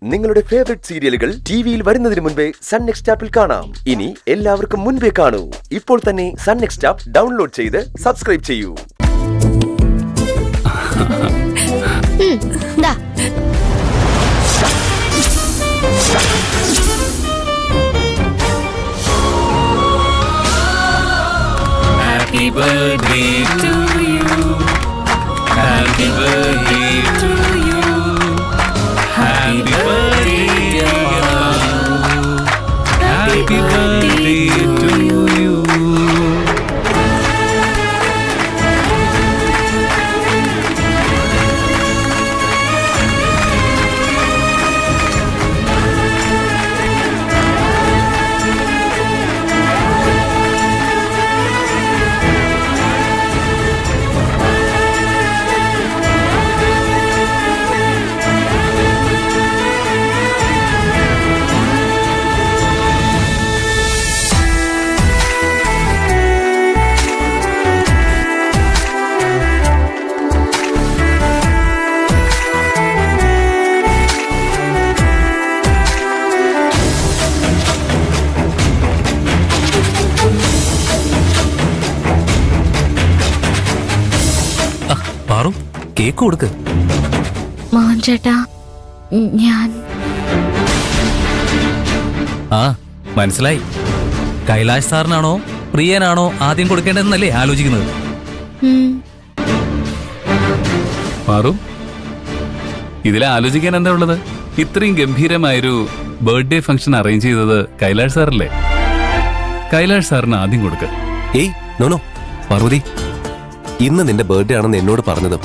നിങ്ങളുടെ ഫേവറേറ്റ് സീരിയലുകൾ ടിവിയിൽ വരുന്നതിന് മുൻപേ സൺ നെക്സ്റ്റ് ആപ്പിൽ കാണാം. ഇനി എല്ലാവർക്കും മുൻപേ കാണൂ. ഇപ്പോൾ തന്നെ സൺ നെക്സ്റ്റ് ആപ്പ് ഡൗൺലോഡ് ചെയ്ത് സബ്സ്ക്രൈബ് ചെയ്യൂ. Happy birthday to you. Happy birthday to you. Happy birthday to you. Happy birthday to you. Paru, cake കൊടുക്ക്. മോഹൻ ചേട്ടാ, ഞാൻ മനസ്സിലായി. കൈലാഷ് സാറിനാണോ പ്രിയനാണോ ആദ്യം കൊടുക്കേണ്ടതെന്നല്ലേ ആലോചിക്കുന്നത്? പാറു, ഇതിൽ ആലോചിക്കാൻ എന്താ ഉള്ളത്? ഇത്രയും ഗംഭീരമായൊരു ബർത്ത്ഡേ ഫംഗ്ഷൻ അറേഞ്ച് ചെയ്തത് കൈലാഷ് സാറല്ലേ? കൈലാഷ് സാറിന് ആദ്യം കൊടുക്ക. ഏയ് നോനോ പാർവതി, ഇന്ന് നിന്റെ ബർത്ത്ഡേ ആണെന്ന് എന്നോട് പറഞ്ഞതും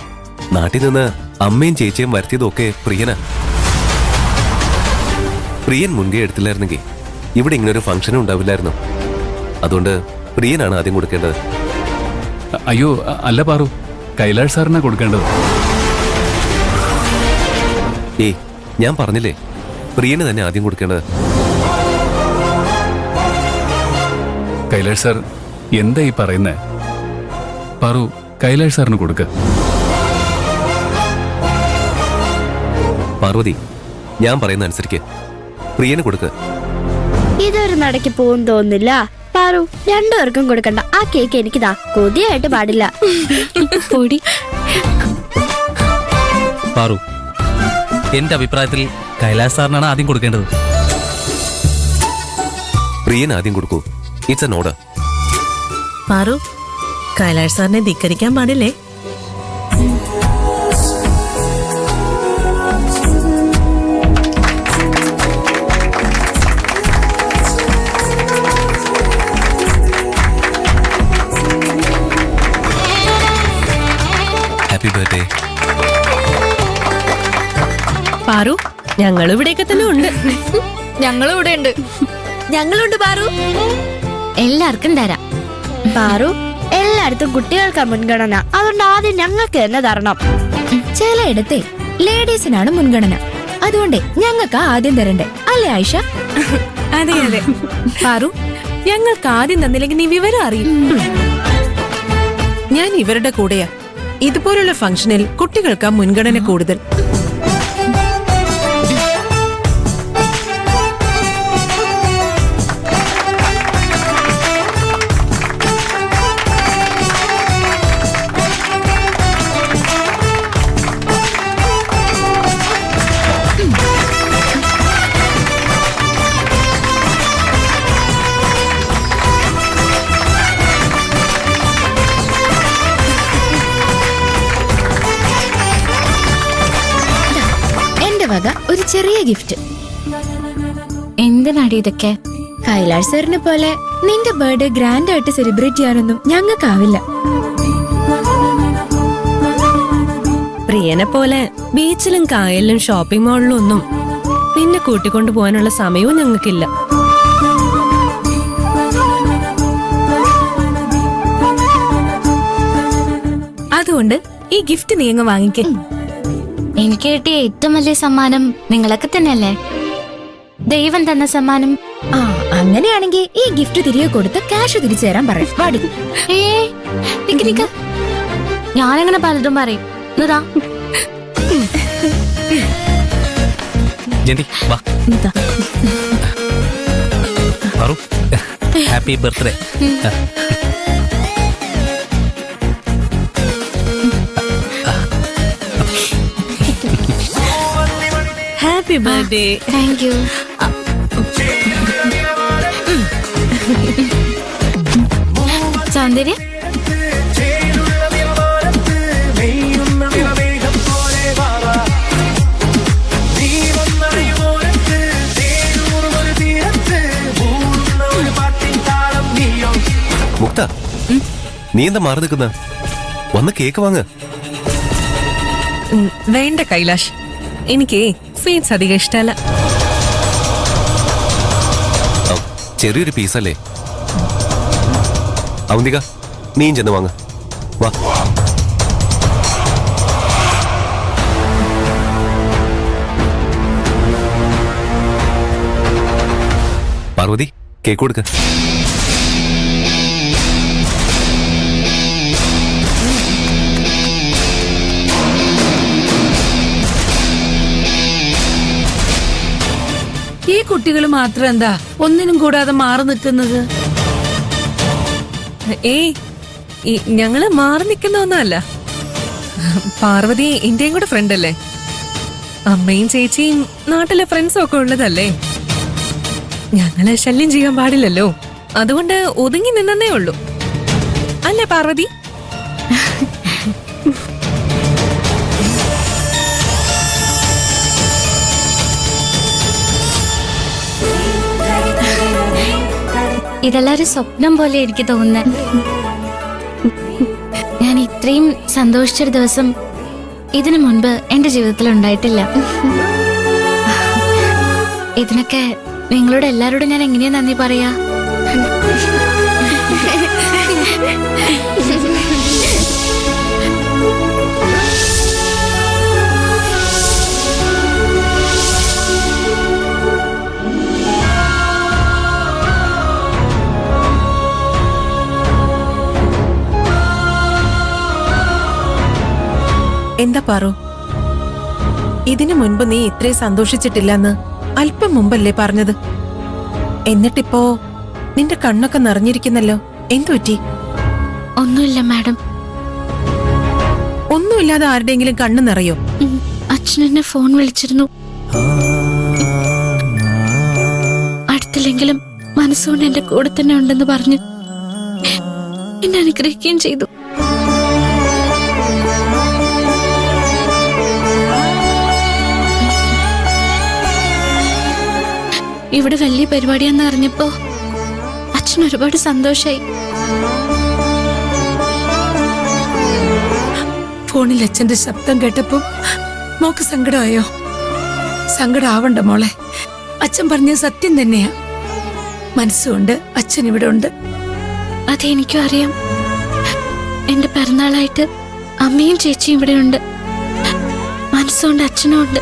നാട്ടിൽ നിന്ന് അമ്മയും ചേച്ചിയും വരുത്തിയതും ഒക്കെ പ്രിയനാ. പ്രിയൻ മുൻകൈ എടുത്തില്ലായിരുന്നെങ്കിൽ ഇവിടെ ഇങ്ങനൊരു ഫംഗ്ഷനും ഉണ്ടാവില്ലായിരുന്നു. അതുകൊണ്ട് പ്രിയനാണ് ആദ്യം കൊടുക്കേണ്ടത്. അയ്യോ അല്ല പാറു, കൈലാഷ് സാറിനാ കൊടുക്കേണ്ടത്. ഏയ് ഞാൻ പറഞ്ഞില്ലേ, പ്രിയന് തന്നെ ആദ്യം കൊടുക്കേണ്ടത്. കൈലാഷ് സാർ എന്താ ഈ പറയുന്നേ? പാറു, കൈലാഷ് സാറിന് കൊടുക്ക. പാർവതി, ഞാൻ പറയുന്ന അനുസരിക്ക് പ്രിയന് കൊടുക്ക. ഇതൊരു നടക്ക് പോകും തോന്നില്ല. പാറു, രണ്ടുപേർക്കും കൊടുക്കണ്ട. ആ കേക്ക് എനിക്കിതാ, കൊതിയായിട്ട് പാടില്ല. പൊടി. പാറു, എന്റെ അഭിപ്രായത്തിൽ കൈലാഷ് സാറിനാണ് ആദ്യം കൊടുക്കേണ്ടത്. പ്രിയൻ ആദ്യം കൊടുക്കൂ. It's an order. Paru, Kailash സാറിനെ ധിക്കരിക്കാൻ പാടില്ലേ? Happy birthday. പാറു, ഞങ്ങളും ഇവിടെയൊക്കെ തന്നെ ഉണ്ട്. ഞങ്ങളും ഇവിടെ ഉണ്ട്. ഞങ്ങളുണ്ട് പാറു. എല്ലാവർക്കും തരാം. പാറു, എല്ലായിടത്തും കുട്ടികൾക്കാ മുൻഗണന. അതുകൊണ്ട് ആദ്യം ഞങ്ങൾക്ക് തന്നെ തരണം. ചിലയിടത്തെ ലേഡീസിനാണ് മുൻഗണന. അതുകൊണ്ട് ഞങ്ങൾക്ക് ആദ്യം തരണ്ടേ, അല്ലേ ആയിഷ? അതെ അതെ. പാറു, ഞങ്ങൾക്ക് ആദ്യം തന്നില്ലെങ്കിൽ നീ വിവരം അറിയും. ഞാൻ ഇവരുടെ കൂടെയാ. ഇതുപോലുള്ള ഫംഗ്ഷനിൽ കുട്ടികൾക്കാ മുൻഗണന കൂടുതൽ. ഒരു ചെറിയ ഗിഫ്റ്റ്. എന്തിനാടി ഇതൊക്കെ? കൈലാഷ് സാറിനെ പോലെ നിന്റെ ബർത്ത്ഡേ ഗ്രാൻഡ് ആയിട്ട് സെലിബ്രേറ്റ് ചെയ്യാനൊന്നും ഞങ്ങൾക്കാവില്ല. പ്രിയനെ പോലെ ബീച്ചിലും കായലിലും ഷോപ്പിംഗ് മാളിലും ഒന്നും നിന്നെ കൂട്ടിക്കൊണ്ടു പോകാനുള്ള സമയവും ഞങ്ങൾക്കില്ല. അതുകൊണ്ട് ഈ ഗിഫ്റ്റ് നീ അങ്ങ് വാങ്ങിക്കേ. എനിക്ക് കിട്ടിയ ഏറ്റവും വലിയ സമ്മാനം നിങ്ങളൊക്കെ തന്നെയല്ലേ? ദൈവം തന്ന സമ്മാനം. അങ്ങനെയാണെങ്കിൽ ഈ ഗിഫ്റ്റ് തിരികെ കൊടുത്ത് ക്യാഷ് തിരിച്ചു തരാൻ പറയും. ഞാനങ്ങനെ പലതും പറയും. ജയന്തി വാ. Paru happy birthday. Happy birthday. Thank you. സൗന്ദര്യ മുക്ത, നീ എന്താ മാറി നിൽക്കുന്ന? വന്ന് കേക്ക് വാങ്ങ്. വേണ്ട കൈലാഷ്, എനിക്ക് സ്വീറ്റ്സ് അധികം ഇഷ്ടമല്ല. ചെറിയൊരു പീസല്ലേ. അവന്തിക, നീയും ചെന്ന് വാങ്ങ്. വാ. പാർവതി, കേക്ക് കൊടുക്ക. ഈ കുട്ടികൾ മാത്രം എന്താ ഒന്നിനും കൂടാതെ മാറി നിൽക്കുന്നത്? ഞങ്ങള് മാറി നിൽക്കുന്ന ഒന്നല്ല. പാർവതി എന്റെയും കൂടെ ഫ്രണ്ട് അല്ലേ. അമ്മയും ചേച്ചിയും നാട്ടിലെ ഫ്രണ്ട്സും ഒക്കെ ഉള്ളതല്ലേ. ഞങ്ങള് ശല്യം ചെയ്യാൻ പാടില്ലല്ലോ. അതുകൊണ്ട് ഒതുങ്ങി നിന്നേ ഉള്ളൂ. അല്ലേ പാർവതി? ഇതെല്ലാം ഒരു സ്വപ്നം പോലെ എനിക്ക് തോന്നുന്നത്. ഞാൻ ഇത്രയും സന്തോഷിച്ചൊരു ദിവസം ഇതിനു മുൻപ് എന്റെ ജീവിതത്തിൽ ഉണ്ടായിട്ടില്ല. ഇതിനൊക്കെ നിങ്ങളോട് എല്ലാവരോടും ഞാൻ എങ്ങനെയാ നന്ദി പറയാ? എന്താ പാറു, ഇതിനു മുൻപ് നീ ഇത്രയും സന്തോഷിച്ചിട്ടില്ലെന്ന് അല്പം മുമ്പല്ലേ പറഞ്ഞത്? എന്നിട്ടിപ്പോ നിന്റെ കണ്ണൊക്കെ നിറഞ്ഞിരിക്കുന്നല്ലോ. എന്തു പറ്റി? ഒന്നുമില്ല മാഡം. ഒന്നുമില്ലാതെ ആരുടെയെങ്കിലും കണ്ണ് നിറയോ? അച്ഛനെന്നെ ഫോൺ വിളിച്ചിരുന്നു. അടുത്തില്ലെങ്കിലും മനസ്സുകൊണ്ട് എന്റെ കൂടെ തന്നെ ഉണ്ടെന്ന് പറഞ്ഞു എന്നെ അനുഗ്രഹിക്കുകയും ചെയ്തു. ഇവിടെ വലിയ പരിപാടിയാന്ന് അറിഞ്ഞപ്പോ അച്ഛൻ ഒരുപാട് സന്തോഷായി. ഫോണിൽ അച്ഛന്റെ ശബ്ദം കേട്ടപ്പോ മോക്ക് സങ്കടമായോ? സങ്കടമാവണ്ട മോളെ. അച്ഛൻ പറഞ്ഞ സത്യം തന്നെയാ. മനസ്സുകൊണ്ട് അച്ഛൻ ഇവിടെ ഉണ്ട്. അതെനിക്കും അറിയാം. എന്റെ പിറന്നാളായിട്ട് അമ്മയും ചേച്ചിയും ഇവിടെ ഉണ്ട്. മനസ്സുകൊണ്ട് അച്ഛനും ഉണ്ട്.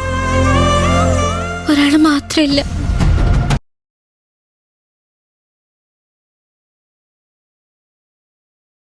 ഒരാള് മാത്രമില്ല.